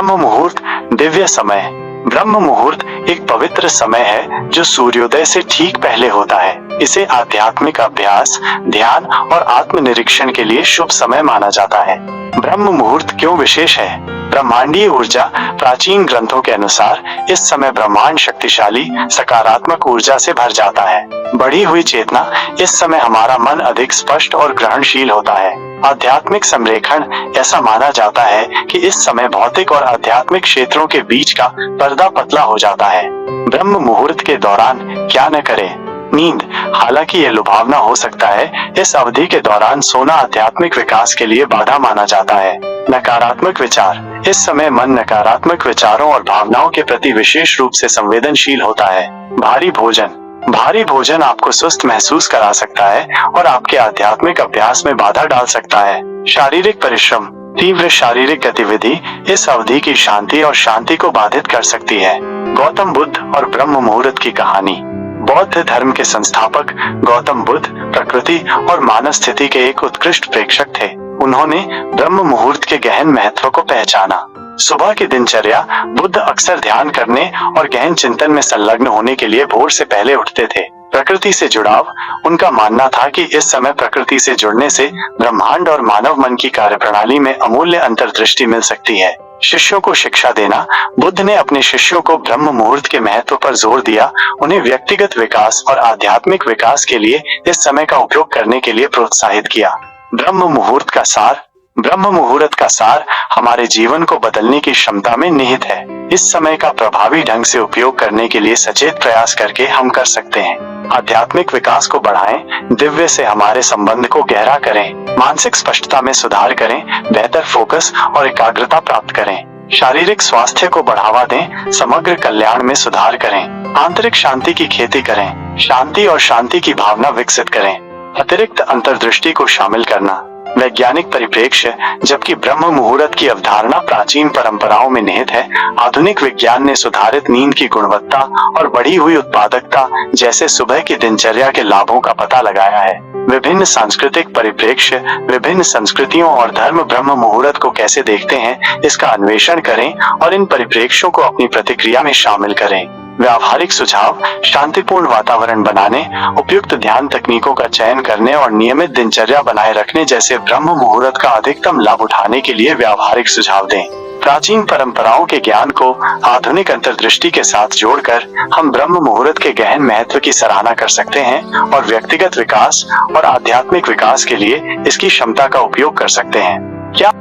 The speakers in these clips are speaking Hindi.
ब्रह्म मुहूर्त दिव्य समय। ब्रह्म मुहूर्त एक पवित्र समय है जो सूर्योदय से ठीक पहले होता है। इसे आध्यात्मिक अभ्यास, ध्यान और आत्मनिरीक्षण के लिए शुभ समय माना जाता है। ब्रह्म मुहूर्त क्यों विशेष है? ब्रह्मांडीय ऊर्जा। प्राचीन ग्रंथों के अनुसार इस समय ब्रह्मांड शक्तिशाली, सकारात्मक ऊर्जा से भर जाता है। बढ़ी हुई चेतना। इस समय हमारा मन अधिक स्पष्ट और ग्रहणशील होता है। आध्यात्मिक संरेखण। ऐसा माना जाता है कि इस समय भौतिक और आध्यात्मिक क्षेत्रों के बीच का पर्दा पतला हो जाता है। ब्रह्म मुहूर्त के दौरान क्या न करें? नींद। हालांकि यह लुभावना हो सकता है, इस अवधि के दौरान सोना आध्यात्मिक विकास के लिए बाधा माना जाता है। नकारात्मक विचार। इस समय मन नकारात्मक विचारों और भावनाओं के प्रति विशेष रूप से संवेदनशील होता है। भारी भोजन। भारी भोजन आपको सुस्त महसूस करा सकता है और आपके आध्यात्मिक अभ्यास में बाधा डाल सकता है। शारीरिक परिश्रम। तीव्र शारीरिक गतिविधि इस अवधि की शांति और शांति को बाधित कर सकती है। गौतम बुद्ध और ब्रह्म मुहूर्त की कहानी। बौद्ध धर्म के संस्थापक गौतम बुद्ध प्रकृति और मानव स्थिति के एक उत्कृष्ट प्रेक्षक थे। उन्होंने ब्रह्म मुहूर्त के गहन महत्व को पहचाना। सुबह की दिनचर्या। बुद्ध अक्सर ध्यान करने और गहन चिंतन में संलग्न होने के लिए भोर से पहले उठते थे। प्रकृति से जुड़ाव। उनका मानना था कि इस समय प्रकृति से जुड़ने से ब्रह्मांड और मानव मन की कार्यप्रणाली में अमूल्य अंतर्दृष्टि मिल सकती है। शिष्यों को शिक्षा देना। बुद्ध ने अपने शिष्यों को ब्रह्म मुहूर्त के महत्व पर जोर दिया, उन्हें व्यक्तिगत विकास और आध्यात्मिक विकास के लिए इस समय का उपयोग करने के लिए प्रोत्साहित किया। ब्रह्म मुहूर्त का सार। ब्रह्म मुहूर्त का सार हमारे जीवन को बदलने की क्षमता में निहित है। इस समय का प्रभावी ढंग से उपयोग करने के लिए सचेत प्रयास करके हम कर सकते हैं। आध्यात्मिक विकास को बढ़ाएं, दिव्य से हमारे संबंध को गहरा करें, मानसिक स्पष्टता में सुधार करें, बेहतर फोकस और एकाग्रता प्राप्त करें, शारीरिक स्वास्थ्य को बढ़ावा दें, समग्र कल्याण में सुधार करें, आंतरिक शांति की खेती करें, शांति और शांति की भावना विकसित करें, अतिरिक्त अंतर्दृष्टि को शामिल करना। वैज्ञानिक परिप्रेक्ष्य। जबकि ब्रह्म मुहूर्त की अवधारणा प्राचीन परंपराओं में निहित है, आधुनिक विज्ञान ने सुधारित नींद की गुणवत्ता और बढ़ी हुई उत्पादकता जैसे सुबह की दिनचर्या के लाभों का पता लगाया है। विभिन्न सांस्कृतिक परिप्रेक्ष्य। विभिन्न संस्कृतियों और धर्म ब्रह्म मुहूर्त को कैसे देखते हैं, इसका अन्वेषण करें और इन परिप्रेक्ष्यों को अपनी प्रतिक्रिया में शामिल करें। व्यावहारिक सुझाव। शांतिपूर्ण वातावरण बनाने, उपयुक्त ध्यान तकनीकों का चयन करने और नियमित दिनचर्या बनाए रखने जैसे ब्रह्म मुहूर्त का अधिकतम लाभ उठाने के लिए व्यावहारिक सुझाव दें। प्राचीन परंपराओं के ज्ञान को आधुनिक अंतर्दृष्टि के साथ जोड़कर हम ब्रह्म मुहूर्त के गहन महत्व की सराहना कर सकते हैं और व्यक्तिगत विकास और आध्यात्मिक विकास के लिए इसकी क्षमता का उपयोग कर सकते हैं। क्या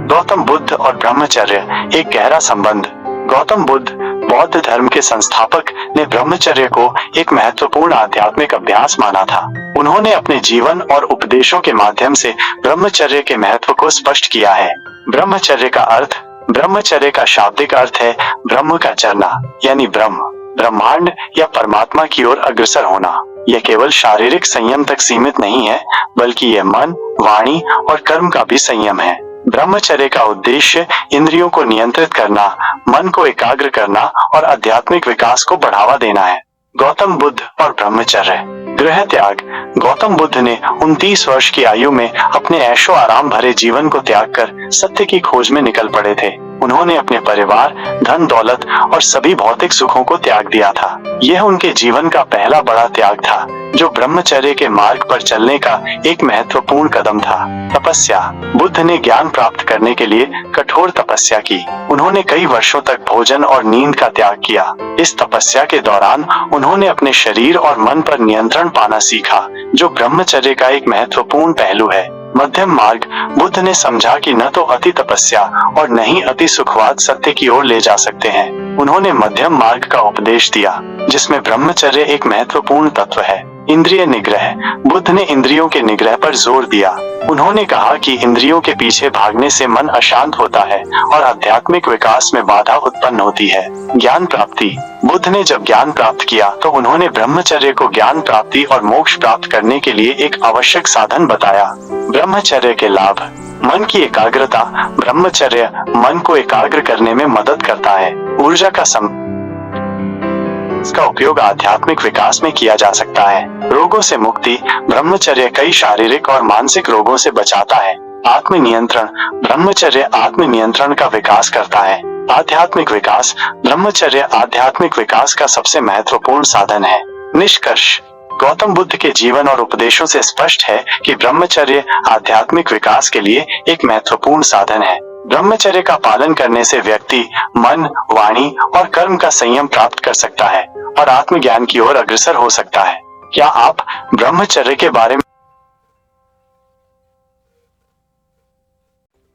गौतम बुद्ध और ब्रह्मचर्य एक गहरा संबंध? गौतम बुद्ध बौद्ध धर्म के संस्थापक ने ब्रह्मचर्य को एक महत्वपूर्ण आध्यात्मिक अभ्यास माना था। उन्होंने अपने जीवन और उपदेशों के माध्यम से ब्रह्मचर्य के महत्व को स्पष्ट किया है। ब्रह्मचर्य का अर्थ। ब्रह्मचर्य का शाब्दिक अर्थ है ब्रह्म का चरना, यानी ब्रह्म, ब्रह्मांड या परमात्मा की ओर अग्रसर होना। यह केवल शारीरिक संयम तक सीमित नहीं है, बल्कि यह मन, वाणी और कर्म का भी संयम है। ब्रह्मचर्य का उद्देश्य इंद्रियों को नियंत्रित करना, मन को एकाग्र करना और आध्यात्मिक विकास को बढ़ावा देना है। गौतम बुद्ध और ब्रह्मचर्य। गृह त्याग। गौतम बुद्ध ने 29 वर्ष की आयु में अपने ऐशो आराम भरे जीवन को त्याग कर सत्य की खोज में निकल पड़े थे। उन्होंने अपने परिवार, धन दौलत और सभी भौतिक सुखों को त्याग दिया था। यह उनके जीवन का पहला बड़ा त्याग था, जो ब्रह्मचर्य के मार्ग पर चलने का एक महत्वपूर्ण कदम था। तपस्या। बुद्ध ने ज्ञान प्राप्त करने के लिए कठोर तपस्या की। उन्होंने कई वर्षों तक भोजन और नींद का त्याग किया। इस तपस्या के दौरान उन्होंने अपने शरीर और मन पर नियंत्रण पाना सीखा, जो ब्रह्मचर्य का एक महत्वपूर्ण पहलू है। मध्यम मार्ग। बुद्ध ने समझा कि न तो अति तपस्या और न ही अति सुखवाद सत्य की ओर ले जा सकते हैं। उन्होंने मध्यम मार्ग का उपदेश दिया, जिसमें ब्रह्मचर्य एक महत्वपूर्ण तत्व है। इंद्रिय निग्रह। बुद्ध ने इंद्रियों के निग्रह पर जोर दिया। उन्होंने कहा कि इंद्रियों के पीछे भागने से मन अशांत होता है और आध्यात्मिक विकास में बाधा उत्पन्न होती है। ज्ञान प्राप्ति। बुद्ध ने जब ज्ञान प्राप्त किया तो उन्होंने ब्रह्मचर्य को ज्ञान प्राप्ति और मोक्ष प्राप्त करने के लिए एक आवश्यक साधन बताया। ब्रह्मचर्य के लाभ। मन की एकाग्रता। ब्रह्मचर्य मन को एकाग्र करने में मदद करता है। ऊर्जा का इसका उपयोग आध्यात्मिक विकास में किया जा सकता है। रोगों से मुक्ति। ब्रह्मचर्य कई शारीरिक और मानसिक रोगों से बचाता है। आत्मनियंत्रण। ब्रह्मचर्य आत्मनियंत्रण का विकास करता है। आध्यात्मिक विकास। ब्रह्मचर्य आध्यात्मिक विकास का सबसे महत्वपूर्ण साधन है। निष्कर्ष। गौतम बुद्ध के जीवन और उपदेशों से स्पष्ट है कि ब्रह्मचर्य आध्यात्मिक विकास के लिए एक महत्वपूर्ण साधन है। ब्रह्मचर्य का पालन करने से व्यक्ति मन, वाणी और कर्म का संयम प्राप्त कर सकता है और आत्मज्ञान की ओर अग्रसर हो सकता है। क्या आप ब्रह्मचर्य के बारे में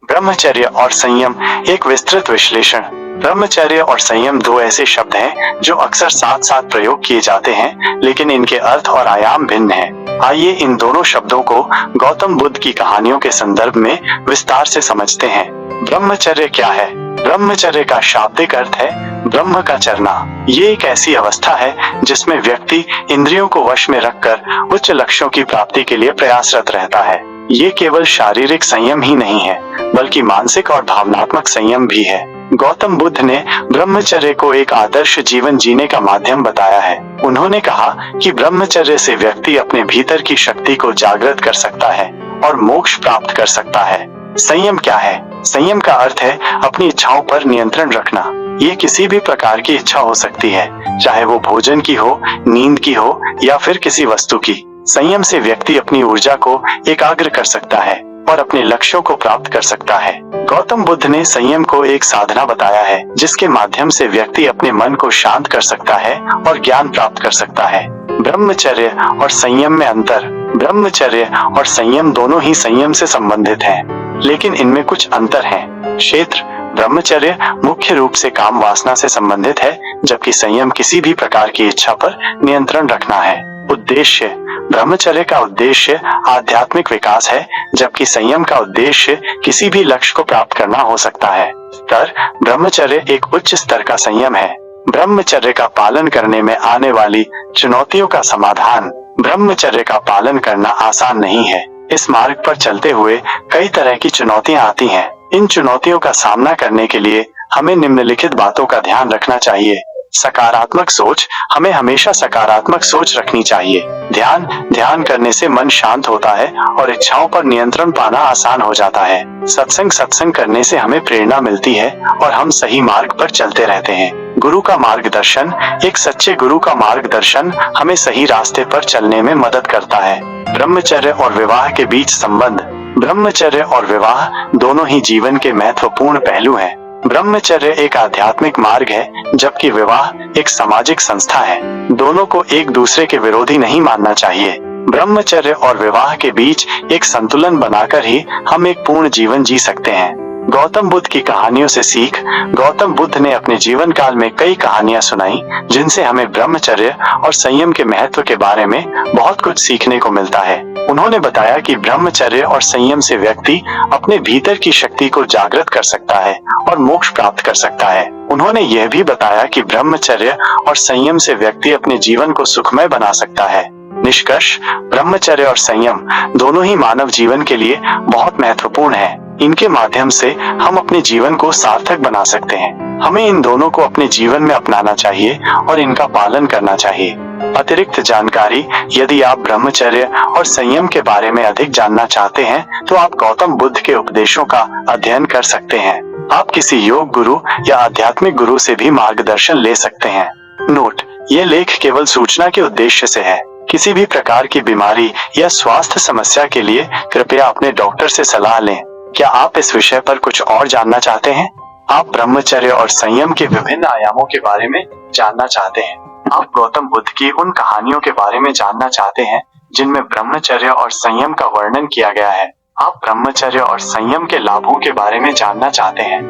ब्रह्मचर्य और संयम एक विस्तृत विश्लेषण। ब्रह्मचर्य और संयम दो ऐसे शब्द हैं जो अक्सर साथ साथ प्रयोग किए जाते हैं, लेकिन इनके अर्थ और आयाम भिन्न हैं। आइए इन दोनों शब्दों को गौतम बुद्ध की कहानियों के संदर्भ में विस्तार से समझते हैं। ब्रह्मचर्य क्या है? ब्रह्मचर्य का शाब्दिक अर्थ है ब्रह्म का चरना। ये एक ऐसी अवस्था है जिसमें व्यक्ति इंद्रियों को वश में रखकर उच्च लक्ष्यों की प्राप्ति के लिए प्रयासरत रहता है। ये केवल शारीरिक संयम ही नहीं है, बल्कि मानसिक और भावनात्मक संयम भी है। गौतम बुद्ध ने ब्रह्मचर्य को एक आदर्श जीवन जीने का माध्यम बताया है। उन्होंने कहा कि ब्रह्मचर्य से व्यक्ति अपने भीतर की शक्ति को जागृत कर सकता है और मोक्ष प्राप्त कर सकता है। संयम क्या है? संयम का अर्थ है अपनी इच्छाओं पर नियंत्रण रखना। ये किसी भी प्रकार की इच्छा हो सकती है, चाहे वो भोजन की हो, नींद की हो या फिर किसी वस्तु की। संयम से व्यक्ति अपनी ऊर्जा को एकाग्र कर सकता है और अपने लक्ष्यों को प्राप्त कर सकता है। गौतम बुद्ध ने संयम को एक साधना बताया है जिसके माध्यम से व्यक्ति अपने मन को शांत कर सकता है और ज्ञान प्राप्त कर सकता है। ब्रह्मचर्य और संयम में अंतर। ब्रह्मचर्य और संयम दोनों ही संयम से संबंधित हैं, लेकिन इनमें कुछ अंतर हैं। क्षेत्र। ब्रह्मचर्य मुख्य रूप से काम वासना से संबंधित है, जबकि संयम किसी भी प्रकार की इच्छा पर नियंत्रण रखना है। उद्देश्य। ब्रह्मचर्य का उद्देश्य आध्यात्मिक विकास है, जबकि संयम का उद्देश्य किसी भी लक्ष्य को प्राप्त करना हो सकता है। स्तर। ब्रह्मचर्य एक उच्च स्तर का संयम है। ब्रह्मचर्य का पालन करने में आने वाली चुनौतियों का समाधान। ब्रह्मचर्य का पालन करना आसान नहीं है। इस मार्ग पर चलते हुए कई तरह की चुनौतियां आती हैं। इन चुनौतियों का सामना करने के लिए हमें निम्नलिखित बातों का ध्यान रखना चाहिए। सकारात्मक सोच। हमें हमेशा सकारात्मक सोच रखनी चाहिए। ध्यान करने से मन शांत होता है और इच्छाओं पर नियंत्रण पाना आसान हो जाता है। सत्संग करने से हमें प्रेरणा मिलती है और हम सही मार्ग पर चलते रहते हैं। गुरु का मार्गदर्शन। एक सच्चे गुरु का मार्गदर्शन हमें सही रास्ते पर चलने में मदद करता है। ब्रह्मचर्य और विवाह के बीच संबंध। ब्रह्मचर्य और विवाह दोनों ही जीवन के महत्वपूर्ण पहलू हैं। ब्रह्मचर्य एक आध्यात्मिक मार्ग है, जबकि विवाह एक सामाजिक संस्था है। दोनों को एक दूसरे के विरोधी नहीं मानना चाहिए। ब्रह्मचर्य और विवाह के बीच एक संतुलन बनाकर ही हम एक पूर्ण जीवन जी सकते हैं। गौतम बुद्ध की कहानियों से सीख। गौतम बुद्ध ने अपने जीवन काल में कई कहानियां सुनाई जिनसे हमें ब्रह्मचर्य और संयम के महत्व के बारे में बहुत कुछ सीखने को मिलता है। उन्होंने बताया कि ब्रह्मचर्य और संयम से व्यक्ति अपने भीतर की शक्ति को जागृत कर सकता है और मोक्ष प्राप्त कर सकता है। उन्होंने यह भी बताया कि ब्रह्मचर्य और संयम से व्यक्ति अपने जीवन को सुखमय बना सकता है। निष्कर्ष। ब्रह्मचर्य और संयम दोनों ही मानव जीवन के लिए बहुत महत्वपूर्ण है। इनके माध्यम से हम अपने जीवन को सार्थक बना सकते हैं। हमें इन दोनों को अपने जीवन में अपनाना चाहिए और इनका पालन करना चाहिए। अतिरिक्त जानकारी। यदि आप ब्रह्मचर्य और संयम के बारे में अधिक जानना चाहते हैं तो आप गौतम बुद्ध के उपदेशों का अध्ययन कर सकते हैं। आप किसी योग गुरु या आध्यात्मिक गुरु से भी मार्गदर्शन ले सकते हैं। नोट। ये लेख केवल सूचना के उद्देश्य से है। किसी भी प्रकार की बीमारी या स्वास्थ्य समस्या के लिए कृपया अपने डॉक्टर से सलाह लें। क्या आप इस विषय पर कुछ और जानना चाहते हैं? आप ब्रह्मचर्य और संयम के विभिन्न आयामों के बारे में जानना चाहते हैं? आप गौतम बुद्ध की उन कहानियों के बारे में जानना चाहते हैं जिनमें ब्रह्मचर्य और संयम का वर्णन किया गया है? आप ब्रह्मचर्य और संयम के लाभों के बारे में जानना चाहते हैं?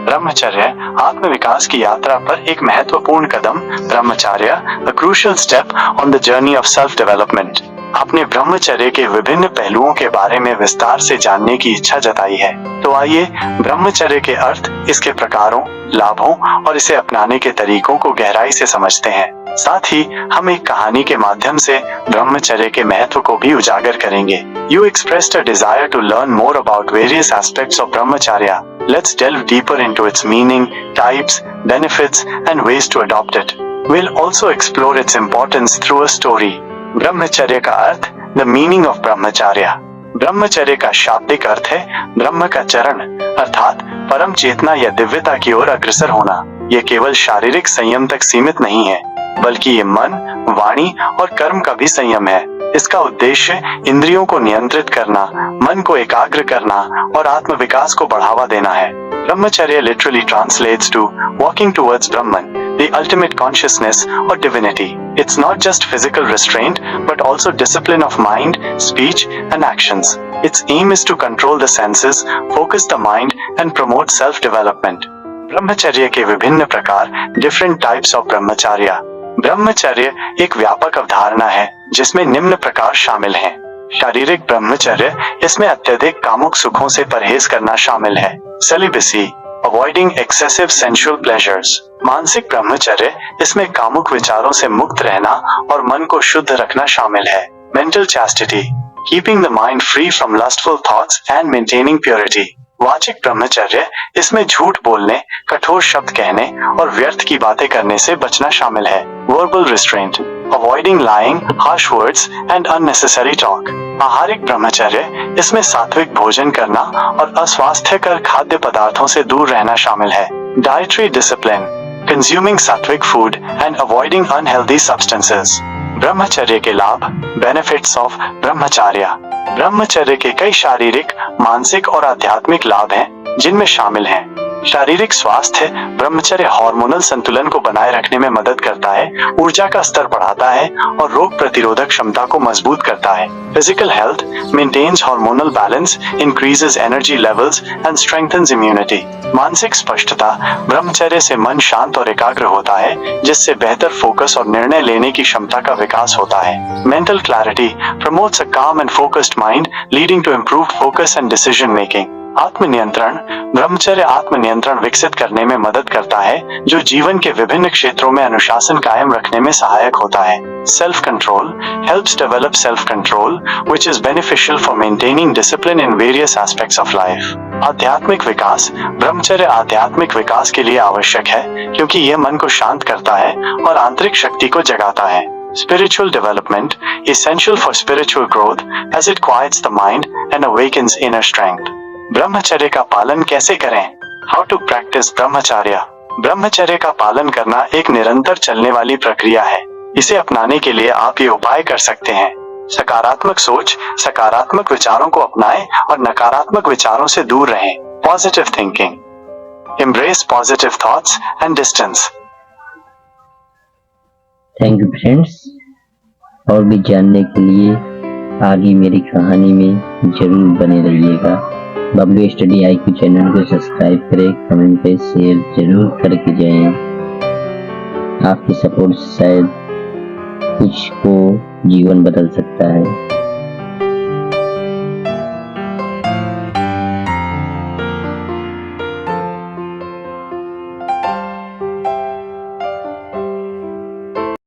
ब्रह्मचर्य आत्मविकास की यात्रा पर एक महत्वपूर्ण कदम। ब्रह्मचर्य, a crucial step on the journey of self development। आपने ब्रह्मचर्य के विभिन्न पहलुओं के बारे में विस्तार से जानने की इच्छा जताई है, तो आइए ब्रह्मचर्य के अर्थ, इसके प्रकारों, लाभों और इसे अपनाने के तरीकों को गहराई से समझते हैं। साथ ही हम एक कहानी के माध्यम से ब्रह्मचर्य के महत्व को भी उजागर करेंगे। You expressed a desire to learn more about various aspects of brahmacharya. Let's delve deeper into its meaning, types, benefits, and ways to adopt it. We'll also explore its importance through a story. ब्रह्मचर्य का अर्थ द मीनिंग ऑफ ब्रह्मचर्य। ब्रह्मचर्य का शाब्दिक अर्थ है ब्रह्म का चरण, अर्थात परम चेतना या दिव्यता की ओर अग्रसर होना। यह केवल शारीरिक संयम तक सीमित नहीं है, बल्कि ये मन, वाणी और कर्म का भी संयम है। इसका उद्देश्य इंद्रियों को नियंत्रित करना, मन को एकाग्र करना और आत्म विकास को बढ़ावा देना है। ब्रह्मचर्य literally translates to walking towards Brahman, the ultimate consciousness or divinity. It's not just physical restraint, but also discipline of mind, speech, and actions. Its aim is to control the senses, focus the mind, and promote self-development. ब्रह्मचर्य के विभिन्न प्रकार, different types of ब्रह्मचर्य। ब्रह्मचर्य एक व्यापक अवधारणा है जिसमें निम्न प्रकार शामिल हैं। शारीरिक ब्रह्मचर्य, इसमें अत्यधिक कामुक सुखों से परहेज करना शामिल है। Celibacy, avoiding excessive sensual pleasures. मानसिक ब्रह्मचर्य, इसमें कामुक विचारों से मुक्त रहना और मन को शुद्ध रखना शामिल है। Mental chastity, keeping the mind free from lustful thoughts and maintaining purity. वाचिक ब्रह्मचर्य, इसमें झूठ बोलने, कठोर शब्द कहने और व्यर्थ की बातें करने से बचना शामिल है। Verbal restraint, avoiding lying, harsh words and unnecessary talk. आहारिक ब्रह्मचर्य, इसमें सात्विक भोजन करना और अस्वास्थ्यकर खाद्य पदार्थों से दूर रहना शामिल है। डाइटरी डिसिप्लिन, कंज्यूमिंग सात्विक food and avoiding unhealthy substances. ब्रह्मचर्य के लाभ, बेनिफिट्स ऑफ ब्रह्मचर्य। ब्रह्मचर्य के कई शारीरिक, मानसिक और आध्यात्मिक लाभ हैं, जिनमें शामिल हैं शारीरिक स्वास्थ्य। ब्रह्मचर्य हार्मोनल संतुलन को बनाए रखने में मदद करता है, ऊर्जा का स्तर बढ़ाता है और रोग प्रतिरोधक क्षमता को मजबूत करता है। Physical health, maintains hormonal balance, increases energy levels and strengthens immunity. मानसिक स्पष्टता, ब्रह्मचर्य से मन शांत और एकाग्र होता है, जिससे बेहतर फोकस और निर्णय लेने की क्षमता का विकास होता है। Mental clarity, promotes a calm and focused mind, leading to improved focus and decision making. आत्मनियंत्रण, ब्रह्मचर्य आत्मनियंत्रण विकसित करने में मदद करता है, जो जीवन के विभिन्न क्षेत्रों में अनुशासन कायम रखने में सहायक होता है। Self control, helps develop self control, which is beneficial for maintaining discipline in various aspects of life. आध्यात्मिक विकास, ब्रह्मचर्य आध्यात्मिक विकास के लिए आवश्यक है, क्योंकि यह मन को शांत करता है और आंतरिक शक्ति को जगाता है। Spiritual development, essential for spiritual growth, as it quiets the mind and awakens inner strength. ब्रह्मचर्य का पालन कैसे करें? हाउ टू प्रैक्टिस ब्रह्मचर्य। ब्रह्मचर्य का पालन करना एक निरंतर चलने वाली प्रक्रिया है। इसे अपनाने के लिए आप ये उपाय कर सकते हैं। सकारात्मक सोच, सकारात्मक विचारों को अपनाएं और नकारात्मक विचारों से दूर रहें। Positive thinking, embrace positive thoughts and distance. Thank you friends. और भी जानने के लिए आगे मेरी कहानी में जरूर बने रहिएगा। बबलू स्टडी IQ चैनल को सब्सक्राइब करें, कमेंट पे शेयर जरूर करके जाएं। आपकी सपोर्ट से शायद कुछ को जीवन बदल सकता है।